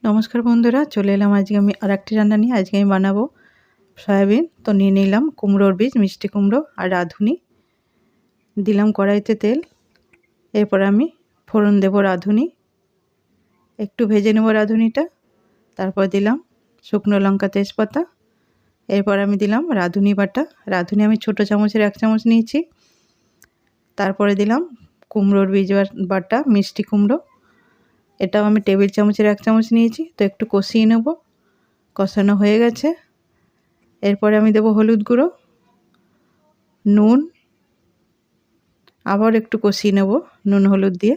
নমস্কার বন্ধুরা, চলে এলাম আজকে আমি আরেকটি রান্না নিয়ে। আজকে আমি বানাবো সয়াবিন। তো নিয়ে নিলাম কুমড়োর বীজ, মিষ্টি কুমড়ো আর রাঁধুনি। দিলাম কড়াইতে তেল। এরপর আমি ফোড়ন দেব রাঁধুনি, একটু ভেজে নেব রাঁধুনিটা। তারপর দিলাম শুকনো লঙ্কা, তেজপাতা। এরপর আমি দিলাম রাঁধুনি বাটা। রাঁধুনি আমি ছোটো চামচের 1 চামচ নিয়েছি। তারপরে দিলাম কুমড়োর বীজ বাটা, মিষ্টি কুমড়ো। এটাও আমি টেবিল চামচের 1 চামচ নিয়েছি। তো একটু কষিয়ে নেব। কষানো হয়ে গেছে। এরপরে আমি দেব হলুদ গুঁড়ো, নুন, আবার একটু কষিয়ে নেব নুন হলুদ দিয়ে।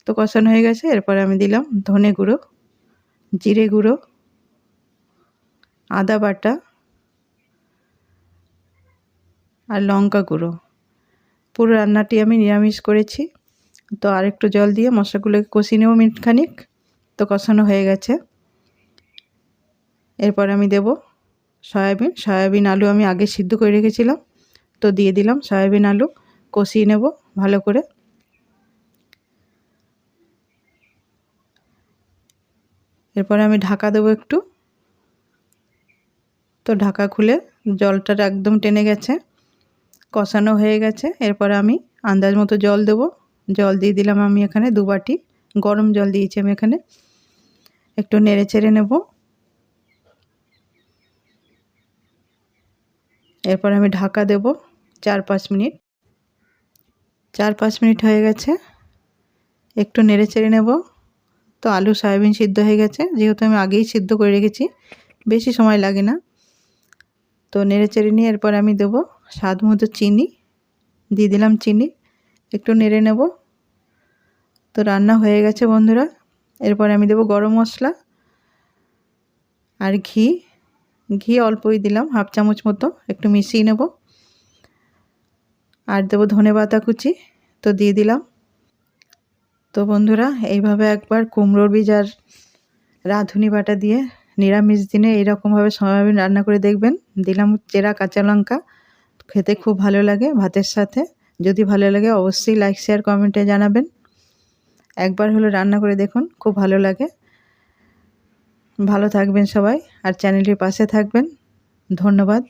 তো কষানো হয়ে গেছে। এরপরে আমি দিলাম ধনে গুঁড়ো, জিরে গুঁড়ো, আদা বাটা আর লঙ্কা গুঁড়ো। পুরো রান্নাটি আমি নিরামিষ করেছি। তো আর একটু জল দিয়ে মশলাগুলোকে কষিয়ে নেব মিনিট খানিক। তো কষানো হয়ে গেছে। এরপর আমি দেব সয়াবিন আলু আমি আগে সিদ্ধ করে রেখেছিলাম। তো দিয়ে দিলাম সয়াবিন আলু, কষিয়ে নেব ভালো করে। এরপরে আমি ঢাকা দেবো একটু। তো ঢাকা খুলে জলটা একদম টেনে গেছে, কষানো হয়ে গেছে। এরপরে আমি আন্দাজ মতো জল দেব। জল দিয়ে দিলাম আমি এখানে 2 বাটি গরম জল দিয়েছি আমি এখানে। একটু নেড়ে চেড়ে নেব। এরপর আমি ঢাকা দেব 4-5 মিনিট। 4-5 মিনিট হয়ে গেছে। একটু নেড়ে চেড়ে নেব। তো আলু সয়াবিন সিদ্ধ হয়ে গেছে, যেহেতু আমি আগেই সিদ্ধ করে রেখেছি, বেশি সময় লাগে না। তো নেড়ে চেড়ে নিয়ে এরপর আমি দেব স্বাদ মতো চিনি। দিয়ে দিলাম চিনি, একটু নেড়ে নেব। তো রান্না হয়ে গেছে বন্ধুরা। এরপর আমি দেব গরম মশলা আর ঘি অল্পই দিলাম, 1/2 চামচ মতো, একটু মিশিয়ে নেব। আর দেব ধনেপাতা কুচি। তো দিয়ে দিলাম। তো বন্ধুরা, এইভাবে একবার কুমড়োর বীজ আর রাঁধুনি বাটা দিয়ে নিরামিষ দিনে এইরকমভাবে সয়াবিন রান্না করে দেখবেন। দিলাম চেরা কাঁচা লঙ্কা। খেতে খুব ভালো লাগে ভাতের সাথে। যদি ভালো লাগে অবশ্যই লাইক, শেয়ার, কমেন্টে জানাবেন। একবার হলো রান্না করে দেখুন, খুব ভালো লাগে। ভালো থাকবেন সবাই আর চ্যানেলটির পাশে থাকবেন। ধন্যবাদ।